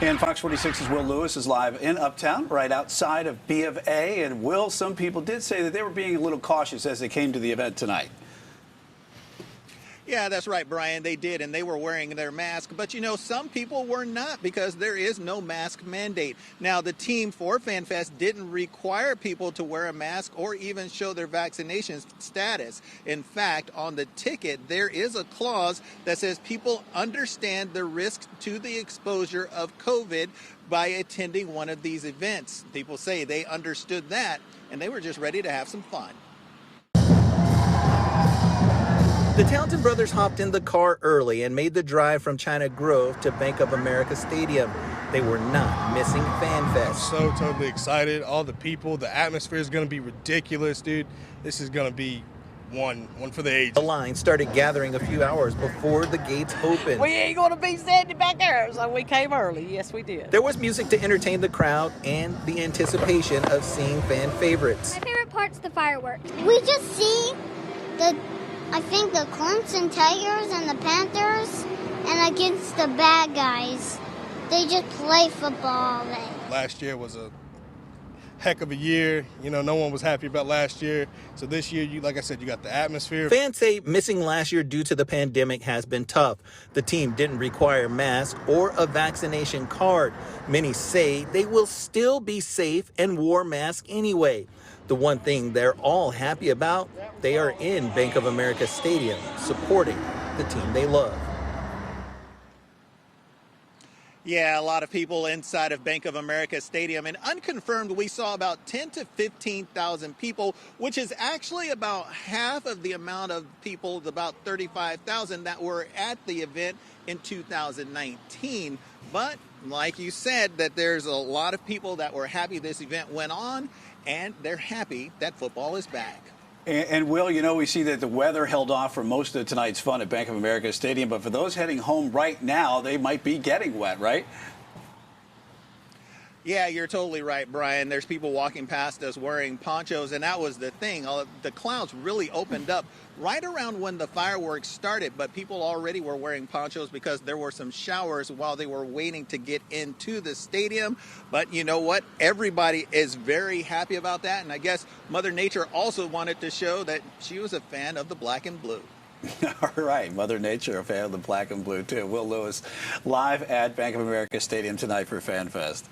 And Fox 46's Will Lewis is live in Uptown, right outside of B of A. And Will, some people did say that they were being a little cautious as they came to the event tonight. Yeah, that's right, Brian. They did, and they were wearing their mask. But, you know, some people were not because there is no mask mandate. Now, the team for FanFest didn't require people to wear a mask or even show their vaccination status. In fact, on the ticket, there is a clause that says people understand the risk to the exposure of COVID by attending one of these events. People say they understood that, and they were just ready to have some fun. The Townsend brothers hopped in the car early and made the drive from China Grove to Bank of America Stadium. They were not missing FanFest. So totally excited. All the people, the atmosphere is going to be ridiculous, dude. This is going to be one for the ages. The line started gathering a few hours before the gates opened. We ain't going to be standing back there, so we came early. Yes, we did. There was music to entertain the crowd and the anticipation of seeing fan favorites. My favorite part's the fireworks. We just see I think the Clemson Tigers and the Panthers, and against the bad guys. They just play football. Last year was a heck of a year. You know, no one was happy about last year. So this year, like I said, you got the atmosphere. Fans say missing last year due to the pandemic has been tough. The team didn't require masks or a vaccination card. Many say they will still be safe and wore masks anyway. The one thing they're all happy about, they are in Bank of America Stadium supporting the team they love. Yeah, a lot of people inside of Bank of America Stadium. And unconfirmed, we saw about 10 to 15,000 people, which is actually about half of the amount of people, about 35,000 that were at the event in 2019. But like you said, that there's a lot of people that were happy this event went on, and they're happy that football is back. And Will, you know, we see that the weather held off for most of tonight's fun at Bank of America Stadium, but for those heading home right now, they might be getting wet, right? Yeah, you're totally right, Brian. There's people walking past us wearing ponchos, and that was the thing. The clouds really opened up right around when the fireworks started, but people already were wearing ponchos because there were some showers while they were waiting to get into the stadium. But you know what? Everybody is very happy about that, and I guess Mother Nature also wanted to show that she was a fan of the black and blue. All right, Mother Nature, a fan of the black and blue, too. Will Lewis live at Bank of America Stadium tonight for FanFest.